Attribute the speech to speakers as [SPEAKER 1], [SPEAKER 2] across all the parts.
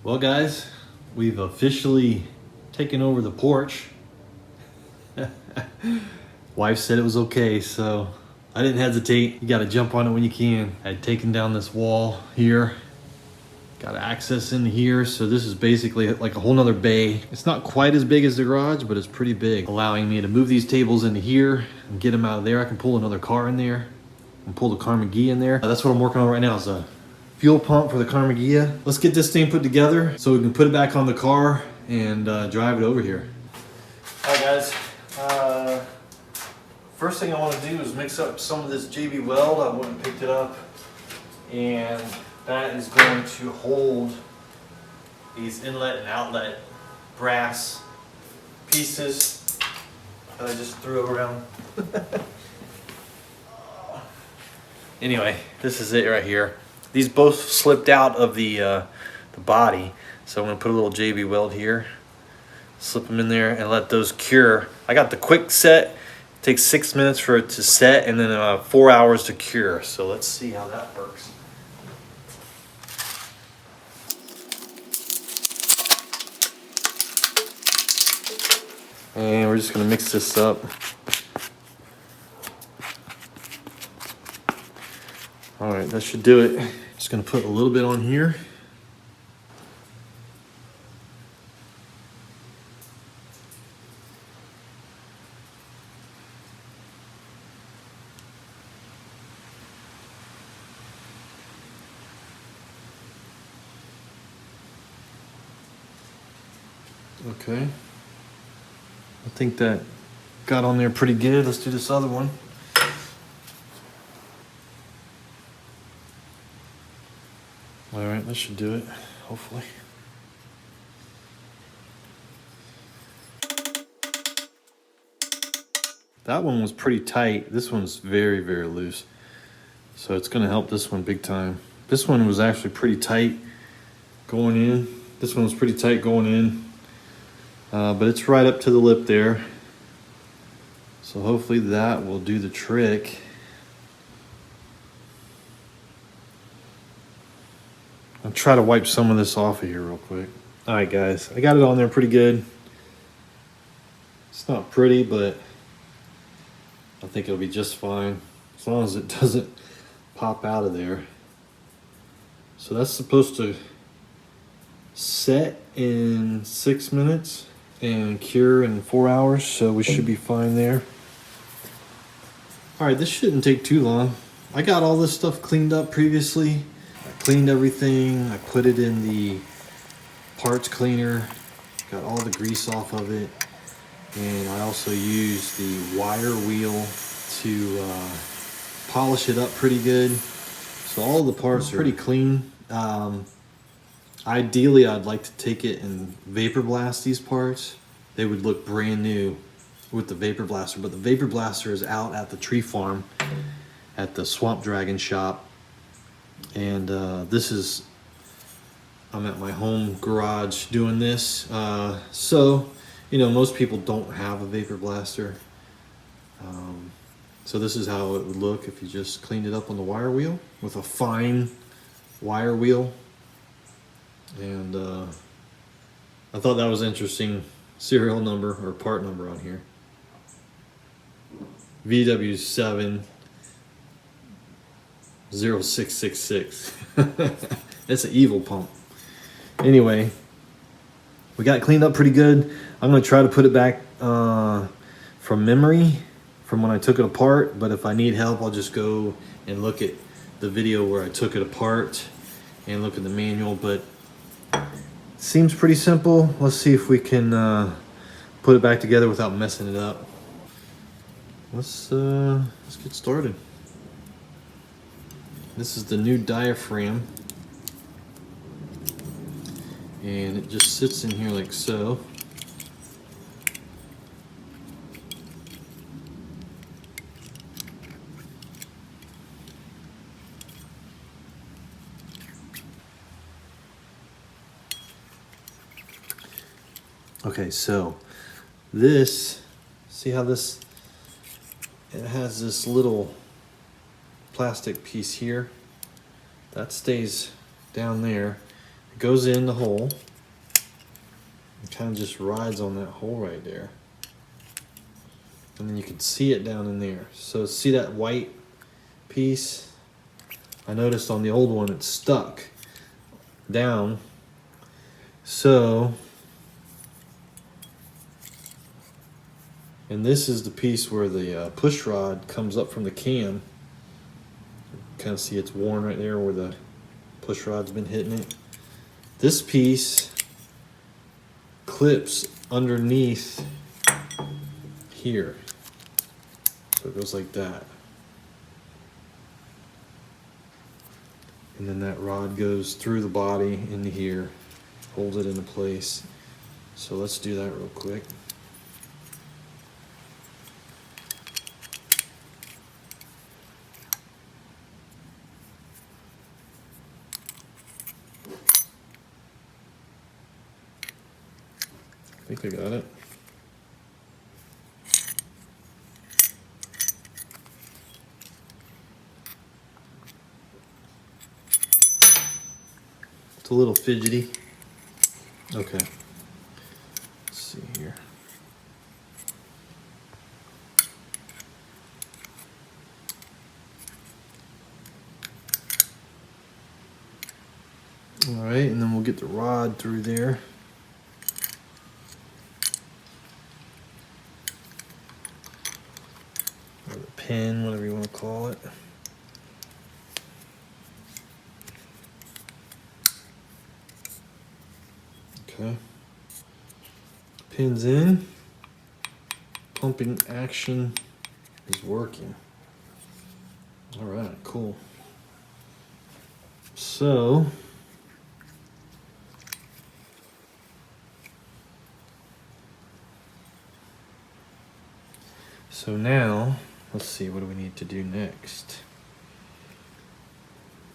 [SPEAKER 1] Well guys, we've officially taken over the porch. Wife said it was okay, so I didn't hesitate. You gotta jump on it when you can. I had taken down this wall here. Got access into here, so this is basically like a whole nother bay. It's not quite as big as the garage, but it's pretty big, allowing me to move these tables into here and get them out of there. I can pull another car in there and pull the Karmann Ghia in there. That's what I'm working on right now, is a fuel pump for the Karmann Ghia. Let's get this thing put together so we can put it back on the car and drive it over here. All right guys, first thing I want to do is mix up some of this JB Weld. I went and picked it up, and that is going to hold these inlet and outlet brass pieces that I just threw around. Anyway, this is it right here. These both slipped out of the body, so I'm going to put a little JB Weld here, slip them in there, and let those cure. I got the quick set. It takes 6 minutes for it to set, and then 4 hours to cure. So let's see how that works. And we're just going to mix this up. All right, that should do it. Just going to put a little bit on here. Okay. I think that got on there pretty good. Let's do this other one. All right, that should do it, hopefully. That one was pretty tight. This one's very, very loose. So it's gonna help this one big time. This one was actually pretty tight going in. This one was pretty tight going in. But it's right up to the lip there. So hopefully that will do the trick. I'll try to wipe some of this off of here real quick. All right guys, I got it on there pretty good. It's not pretty, but I think it'll be just fine as long as it doesn't pop out of there. So that's supposed to set in 6 minutes and cure in 4 hours, so we should be fine there. All right, this shouldn't take too long. I got all this stuff cleaned up previously. I cleaned everything. I put it in the parts cleaner, got all the grease off of it, and I also used the wire wheel to polish it up pretty good. So all the parts are pretty clean. Ideally, I'd like to take it and vapor blast these parts. They would look brand new with the vapor blaster, but the vapor blaster is out at the tree farm at the Swamp Dragon shop. And I'm at my home garage doing this. So, you know, most people don't have a vapor blaster. So this is how it would look if you just cleaned it up on the wire wheel with a fine wire wheel. And I thought that was interesting. Serial number or part number on here. VW 70666. It's an evil pump. Anyway, we got it cleaned up pretty good. I'm going to try to put it back from memory from when I took it apart, but if I need help, I'll just go and look at the video where I took it apart and look at the manual. But it seems pretty simple. Let's see if we can put it back together without messing it up. Let's get started. This is the new diaphragm, and it just sits in here like so. Okay, so this, see how this, it has this little plastic piece here that stays down there, It goes in the hole. It kind of just rides on that hole right there. And then you can see it down in there. So see that white piece? I noticed on the old one it's stuck down. So, and this is the piece where the push rod comes up from the cam. Kind of see it's worn right there where the push rod's been hitting it. This piece clips underneath here. So it goes like that. And then that rod goes through the body into here, holds it into place. So let's do that real quick. I think I got it. It's a little fidgety. Okay. Let's see here. All right, and then we'll get the rod through there. Or the pin, whatever you want to call it. Okay. Pins in. Pumping action is working. All right, cool. So, now, let's see, what do we need to do next?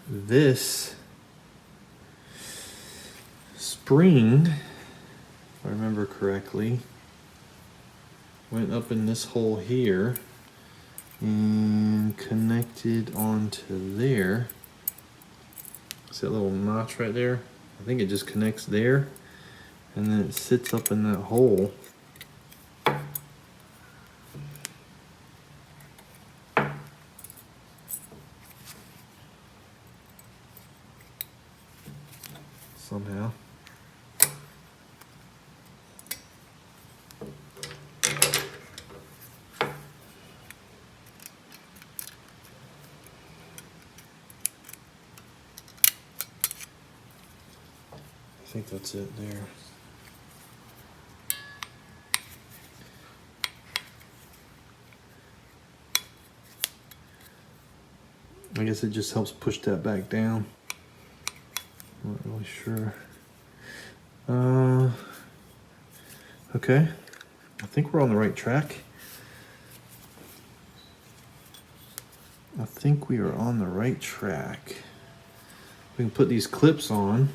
[SPEAKER 1] This spring, if I remember correctly, went up in this hole here and connected onto there. See that little notch right there? I think it just connects there, and then it sits up in that hole. Somehow. I think that's it there. I guess it just helps push that back down. Not really sure. Okay. I think we're on the right track. I think we are on the right track. We can put these clips on.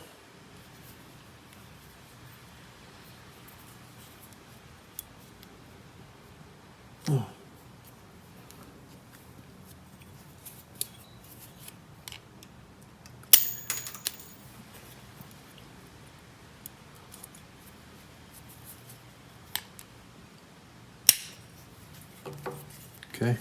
[SPEAKER 1] Oh. Okay.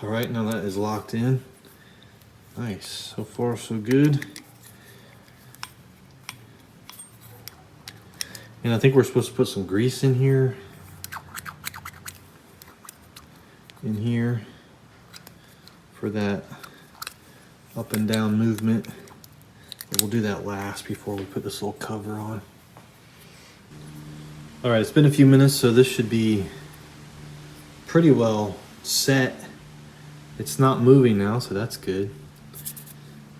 [SPEAKER 1] All right, now that is locked in. Nice, so far so good. And I think we're supposed to put some grease in here. For that up and down movement. But we'll do that last before we put this little cover on. All right, it's been a few minutes, so this should be pretty well set. It's not moving now, so that's good.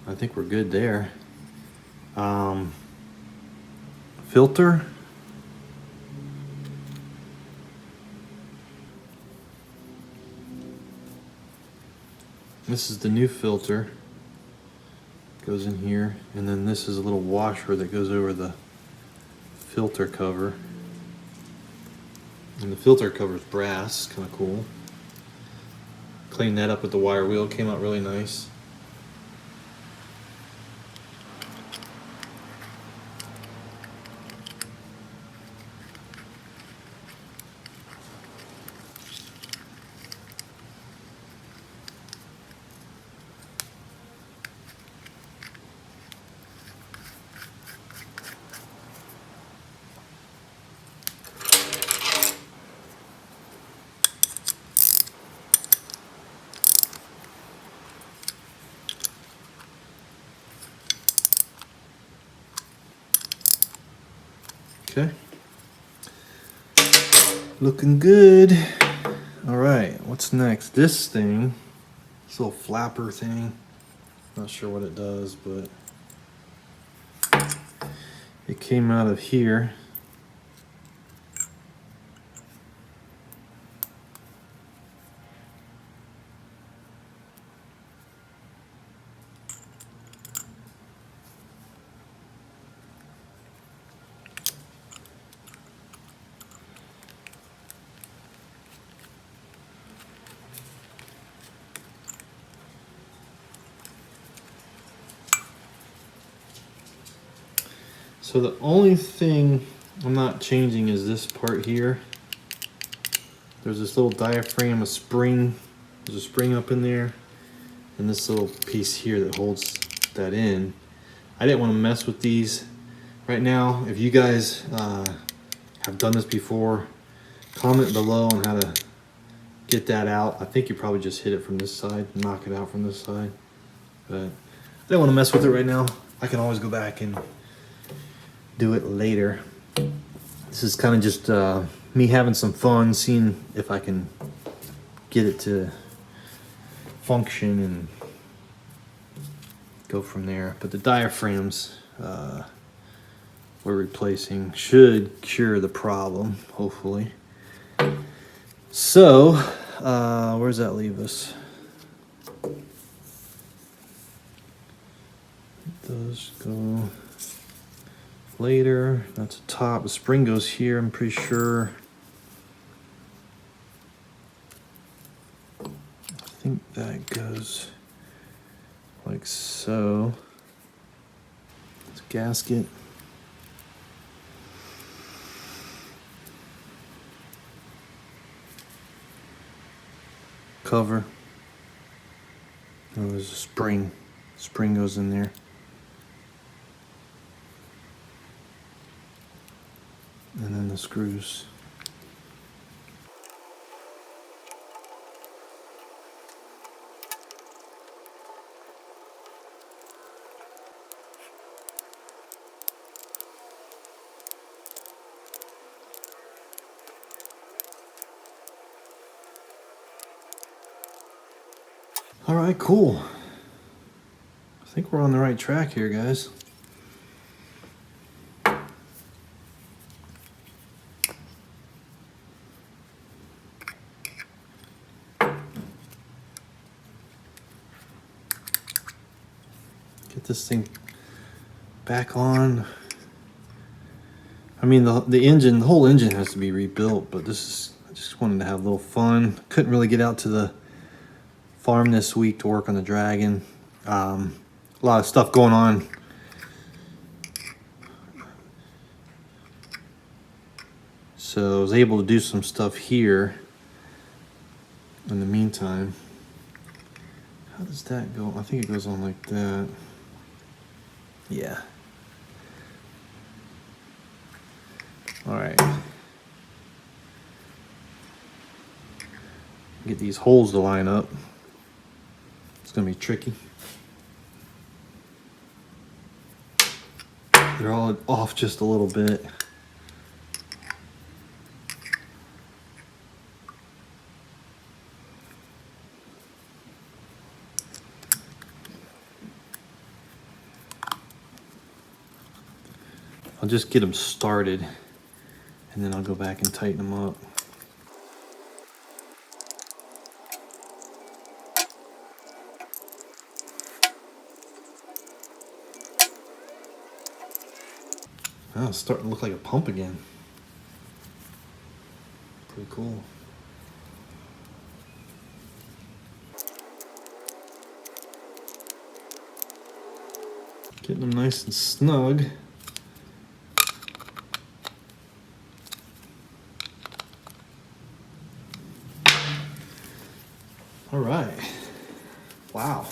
[SPEAKER 1] I think we're good there. Filter. This is the new filter. Goes in here, and then this is a little washer that goes over the filter cover. And the filter cover is brass, kind of cool. Cleaned that up with the wire wheel, came out really nice. Okay. Looking good. All right, what's next? This thing, this little flapper thing. Not sure what it does, but it came out of here. So the only thing I'm not changing is this part here. There's this little diaphragm, a spring. There's a spring up in there, and this little piece here that holds that in. I didn't want to mess with these right now. If you guys have done this before, comment below on how to get that out. I think you probably just hit it from this side, knock it out from this side. But I don't want to mess with it right now. I can always go back and do it later. This is kind of just me having some fun, seeing if I can get it to function and go from there. But the diaphragms we're replacing should cure the problem, hopefully. So, where does that leave us? Those go later. That's the top. The spring goes here, I'm pretty sure. I think that goes like so. It's a gasket. Cover. Oh, there's a spring. Spring goes in there. And then the screws. All right, cool. I think we're on the right track here, guys. Get this thing back on. I mean, the engine, the whole engine has to be rebuilt, but this is, I just wanted to have a little fun. Couldn't really get out to the farm this week to work on the Dragon. A lot of stuff going on. So I was able to do some stuff here in the meantime. How does that go? I think it goes on like that. Yeah. All right. Get these holes to line up. It's gonna be tricky. They're all off just a little bit. I'll just get them started and then I'll go back and tighten them up. Oh, it's starting to look like a pump again. Pretty cool. Getting them nice and snug. All right. Wow.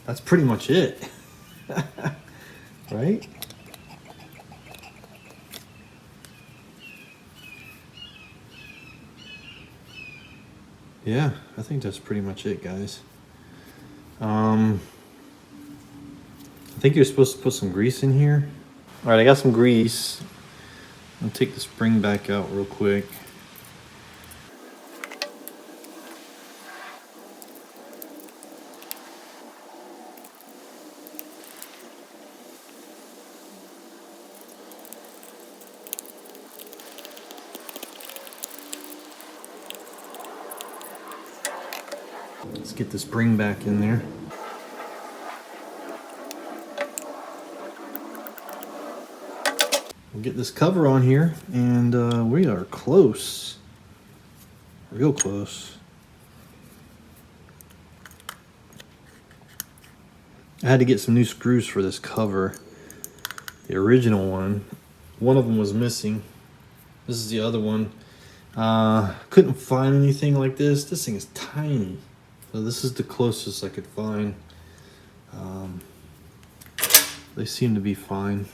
[SPEAKER 1] That's pretty much it. Right? Yeah, I think that's pretty much it, guys. I think you're supposed to put some grease in here. All right, I got some grease. I'll take the spring back out real quick. Let's get the spring back in there. We'll get this cover on here, and we are close. Real close. I had to get some new screws for this cover. The original one of them was missing. This is the other one. Couldn't find anything like this. This thing is tiny. So this is the closest I could find. They seem to be fine.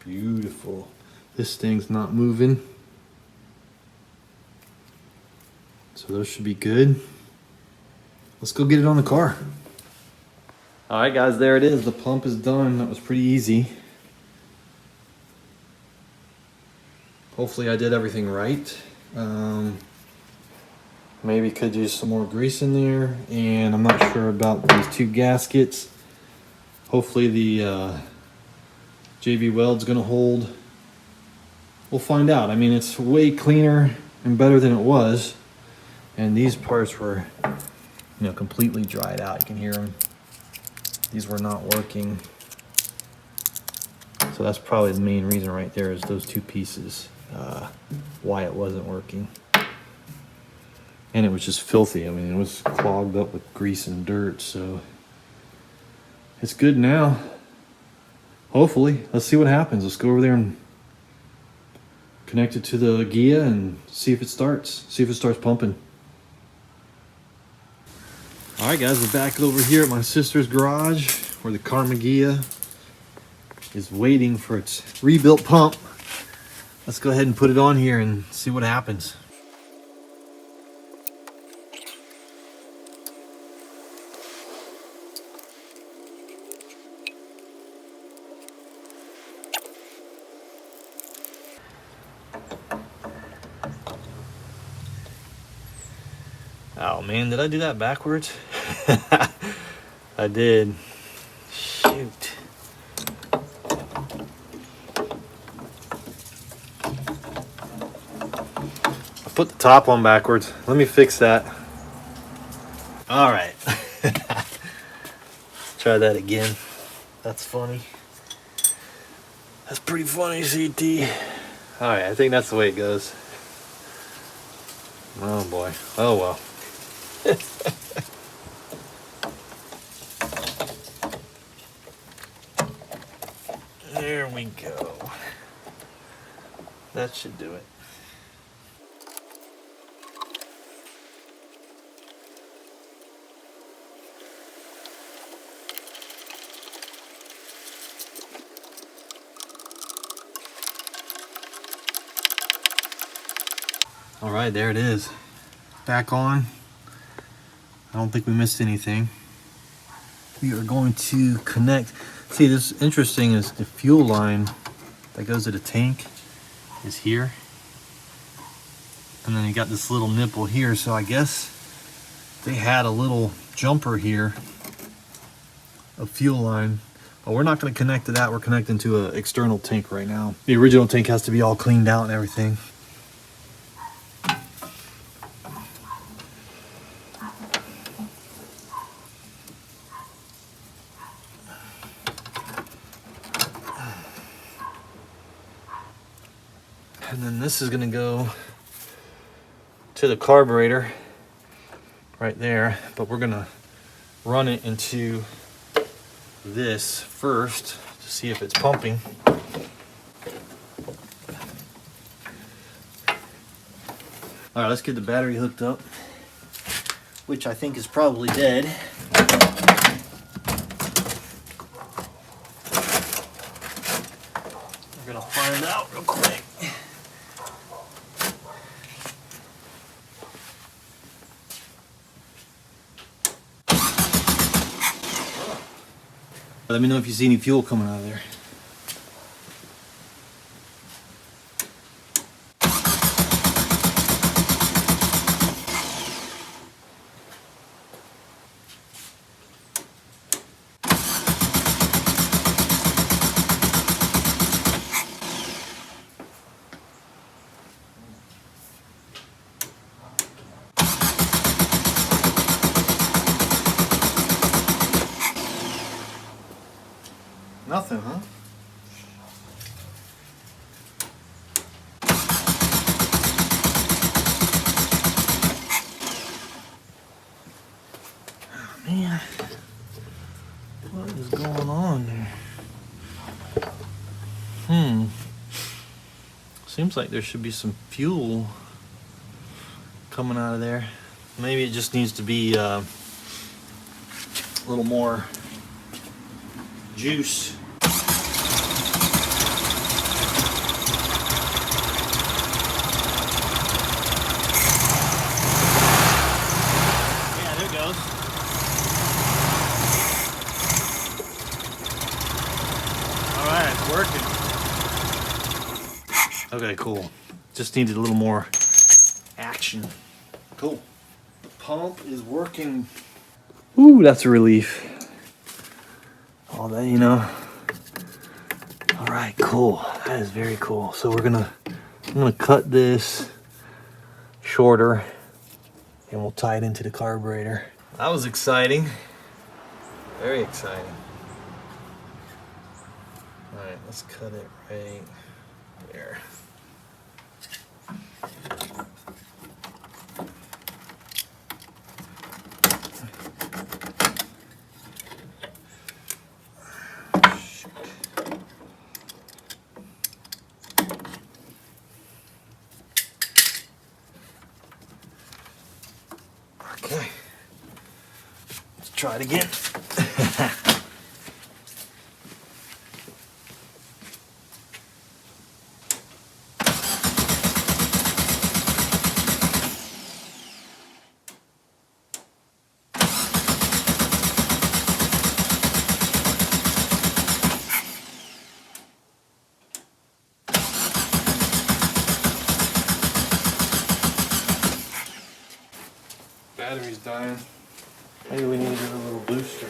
[SPEAKER 1] Beautiful. This thing's not moving. So those should be good. Let's go get it on the car. All right, guys, there it is. The pump is done. That was pretty easy. Hopefully I did everything right. Maybe could use some more grease in there, and I'm not sure about these two gaskets. Hopefully the JB Weld's gonna hold. We'll find out. I mean, it's way cleaner and better than it was, and these parts were, you know, completely dried out. You can hear them. These were not working. So that's probably the main reason right there, is those two pieces, why it wasn't working. And it was just filthy. I mean, it was clogged up with grease and dirt, so it's good now. Hopefully. Let's see what happens. Let's go over there and connect it to the Ghia and see if it starts. See if it starts pumping. All right, guys, we're back over here at my sister's garage where the Karmann Ghia is waiting for its rebuilt pump. Let's go ahead and put it on here and see what happens. Oh man, did I do that backwards? I did. Shoot. I put the top on backwards. Let me fix that. All right. Try that again. That's funny. That's pretty funny, CT. All right, I think that's the way it goes. Oh boy. Oh well. There we go. That should do it. All right, there it is. Back on. I don't think we missed anything. we are going to connect. See, this is interesting is the fuel line that goes to the tank is here. And then you got this little nipple here. So I guess they had a little jumper here, a fuel line. But we're not going to connect to that. We're connecting to an external tank right now. The original tank has to be all cleaned out and everything. And then this is going to go to the carburetor right there, but we're going to run it into this first to see if it's pumping. All right, let's get the battery hooked up, which I think is probably dead. We're gonna find out real quick. Let me know if you see any fuel coming out of there. Nothing, huh? Oh, man. What is going on there? Seems like there should be some fuel coming out of there. Maybe it just needs to be a little more juice. Yeah, there it goes. All right, it's working. Okay, cool. Just needed a little more action. Cool. The pump is working. Ooh, that's a relief. All that, you know. All right, cool. That is very cool. So I'm gonna cut this shorter and we'll tie it into the carburetor. That was exciting. Very exciting. All right, let's cut it right there. Okay, let's try it again. Battery's dying. Maybe we need to get a little booster.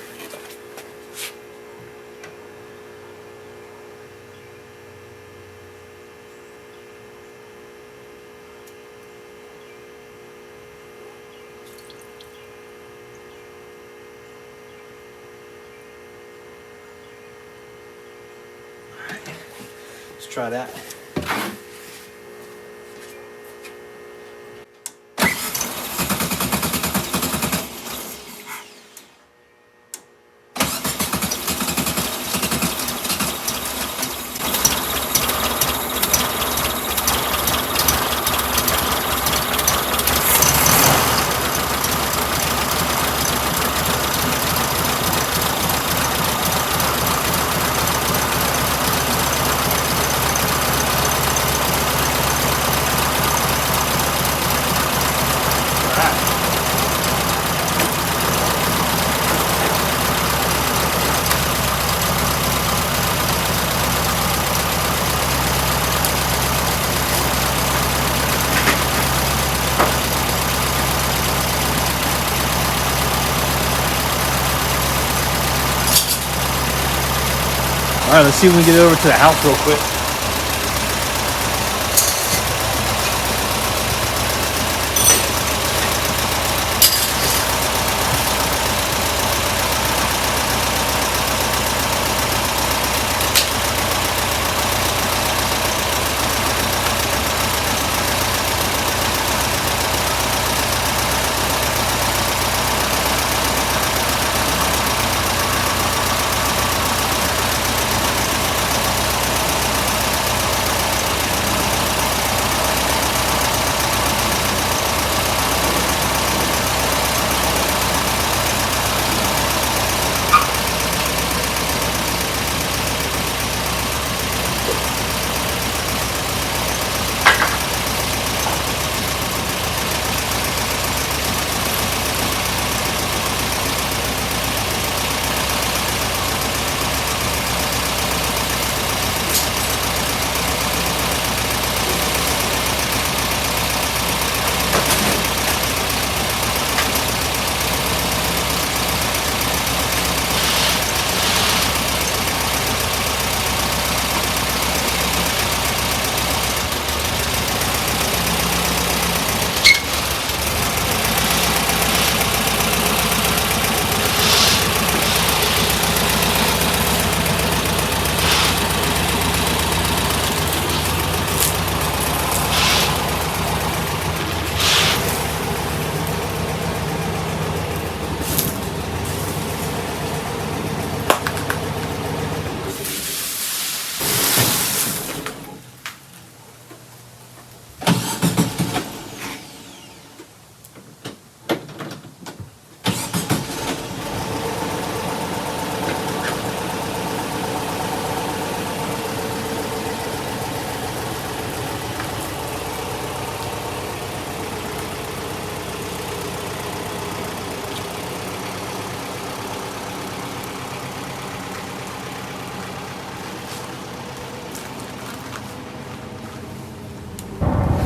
[SPEAKER 1] All right, let's try that. All right, let's see if we can get over to the house real quick.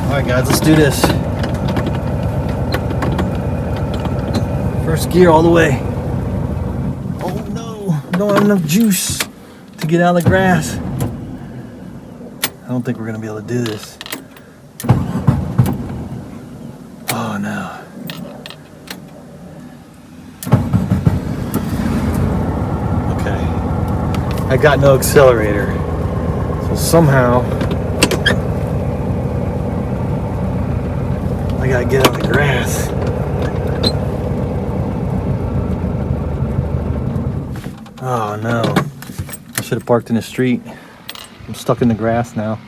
[SPEAKER 1] All right, guys, let's do this. First gear all the way. Oh no, don't have enough juice to get out of the grass. I don't think we're gonna be able to do this. Oh no. Okay. I got no accelerator. So somehow I gotta get out of the grass. Oh no. I should have parked in the street. I'm stuck in the grass now.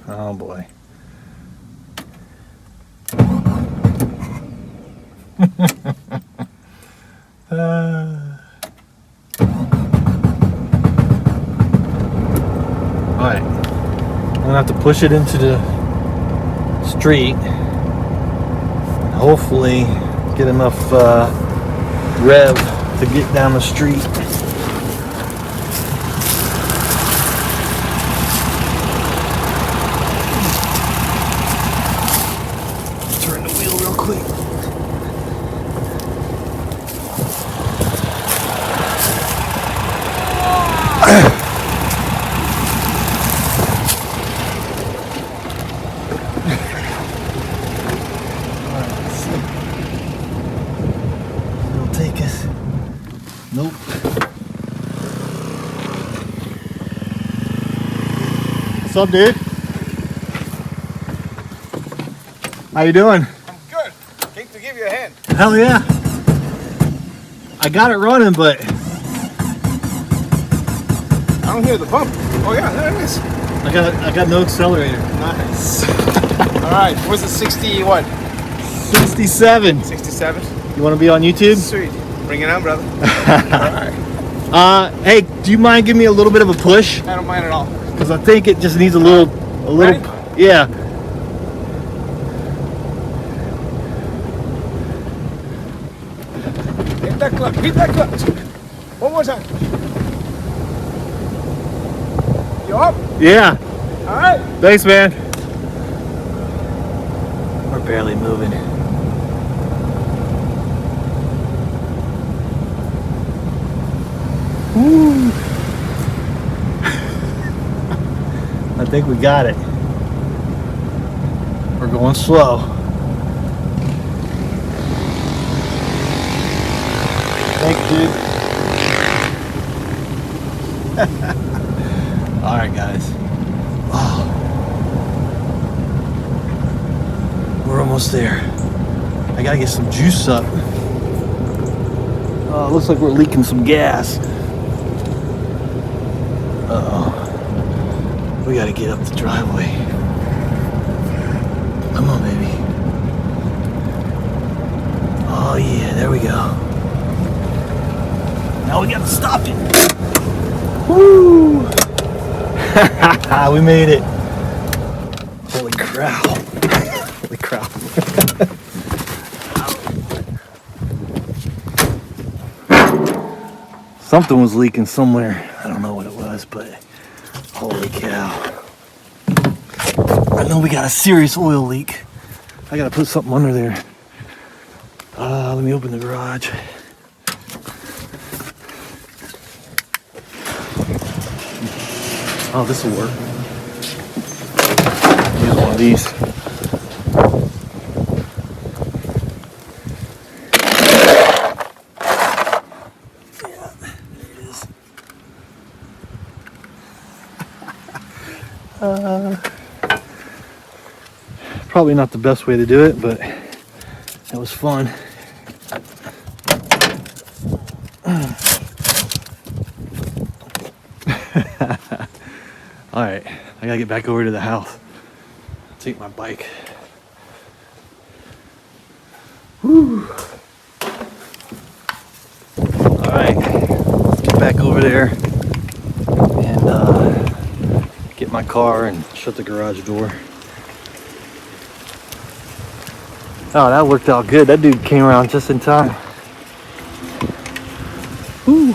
[SPEAKER 1] Oh boy. Alright, I'm gonna have to push it into the street. Hopefully get enough rev to get down the street. Turn the wheel real quick. Nope. What's up, dude? How you doing?
[SPEAKER 2] I'm good. Came to give you a hand.
[SPEAKER 1] Hell yeah. I got it running, but
[SPEAKER 2] I don't hear the bump. Oh yeah, there it is.
[SPEAKER 1] I got no accelerator.
[SPEAKER 2] Nice. All right. What's the 60? What?
[SPEAKER 1] 67.
[SPEAKER 2] 67.
[SPEAKER 1] You want to be on YouTube?
[SPEAKER 2] Sweet. Bring it on, brother. All right.
[SPEAKER 1] Hey, do you mind giving me a little bit of a push?
[SPEAKER 2] I don't mind at all.
[SPEAKER 1] Because I think it just needs a little,
[SPEAKER 2] Ready?
[SPEAKER 1] Yeah.
[SPEAKER 2] Hit that clutch. Hit that clutch. One more time. You up?
[SPEAKER 1] Yeah.
[SPEAKER 2] All right.
[SPEAKER 1] Thanks, man. We're barely moving. think we got it. We're going slow. Thanks, dude. All right, guys. Oh, we're almost there. I gotta get some juice up. Oh, it looks like we're leaking some gas. Uh-oh. We gotta get up the driveway. Come on, baby. Oh yeah, there we go. Now we gotta stop it. Woo! We made it. Holy crap. Holy crap. Something was leaking somewhere. I don't know what it was, but holy cow. I know we got a serious oil leak. I gotta put something under there. Let me open the garage. Oh, this will work. Use one of these. Yeah, there it is. Probably not the best way to do it, but it was fun. All right, I gotta get back over to the house. Take my bike. Whew. All right, let's get back over there and get my car and shut the garage door. Oh, that worked out good. That dude came around just in time. Whew.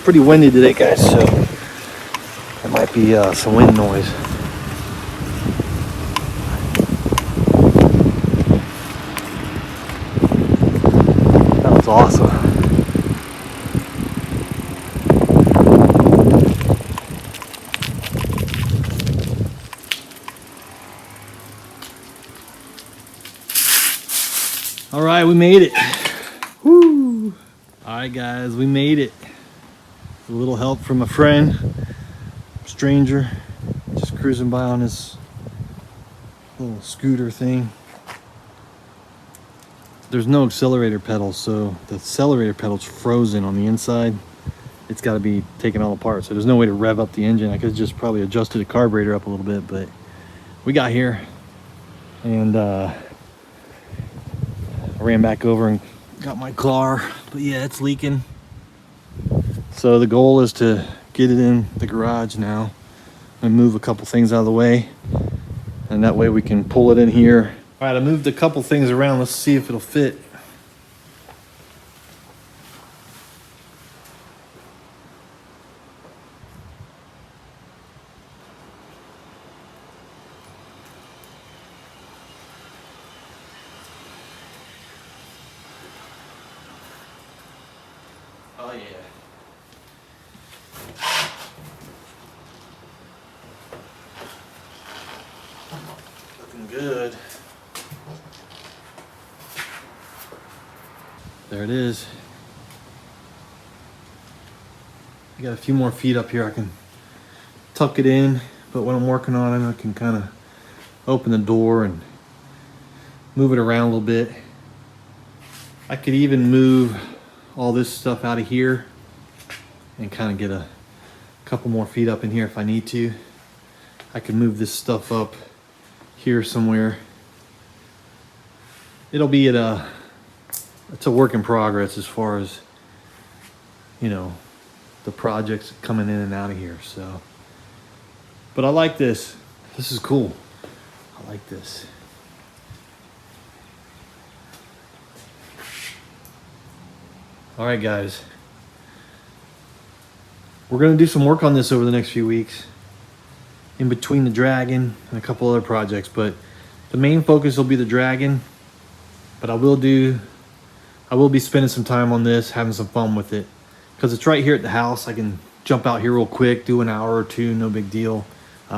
[SPEAKER 1] Pretty windy today, guys, so there might be some wind noise. That was awesome. All right, we made it. Woo! All right, guys, we made it. A little help from a friend, stranger, just cruising by on his little scooter thing. There's no accelerator pedal, so the accelerator pedal's frozen on the inside. It's got to be taken all apart, so there's no way to rev up the engine. I could just probably adjusted the carburetor up a little bit, but we got here and I ran back over and got my car, but yeah, it's leaking. So the goal is to get it in the garage now and move a couple things out of the way, and that way we can pull it in here. All right, I moved a couple things around. Let's see if it'll fit. Oh yeah. Looking good. There it is. I got a few more feet up here. I can tuck it in, but when I'm working on it, I can kind of open the door and move it around a little bit. I could even move all this stuff out of here and kind of get a couple more feet up in here if I need to. I can move this stuff up here somewhere. It'll be it's a work in progress as far as, you know, the projects coming in and out of here. So, but I like this. This is cool. I like this. All right, guys. We're gonna do some work on this over the next few weeks, in between the Dragon and a couple other projects, but the main focus will be the Dragon. But I will be spending some time on this, having some fun with it, because it's right here at the house. I can jump out here real quick, do an hour or two, no big deal.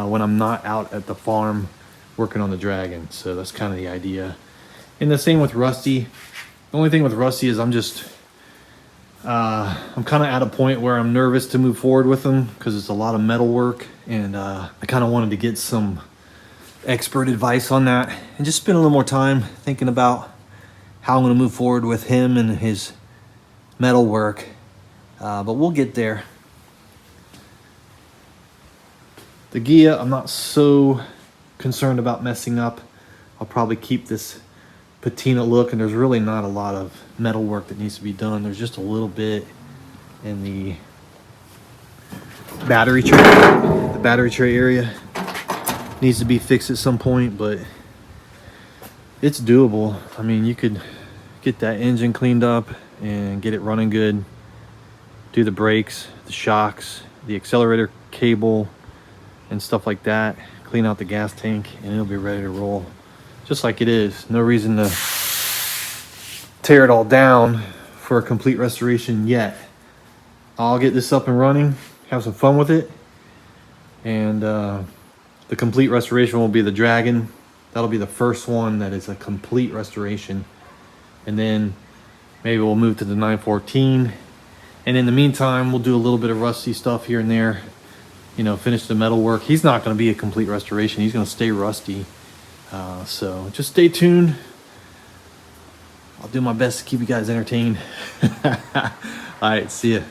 [SPEAKER 1] when I'm not out at the farm working on the Dragon. So that's kind of the idea. And the same with Rusty. The only thing with Rusty is I'm kind of at a point where I'm nervous to move forward with him because it's a lot of metal work, and I kind of wanted to get some expert advice on that and just spend a little more time thinking about how I'm going to move forward with him and his metal work. But we'll get there. The Ghia, I'm not so concerned about messing up. I'll probably keep this patina look, and there's really not a lot of metal work that needs to be done. There's just a little bit in the battery tray. The battery tray area needs to be fixed at some point, but it's doable. I mean, you could get that engine cleaned up and get it running good, do the brakes, the shocks, the accelerator cable and stuff like that, clean out the gas tank, and it'll be ready to roll just like it is. No reason to tear it all down for a complete restoration yet. I'll get this up and running, have some fun with it, and the complete restoration will be the Dragon. That'll be the first one that is a complete restoration, and then maybe we'll move to the 914, and in the meantime we'll do a little bit of Rusty stuff here and there, you know, finish the metal work. He's not going to be a complete restoration, he's going to stay rusty. So just stay tuned. I'll do my best to keep you guys entertained. All right, see ya.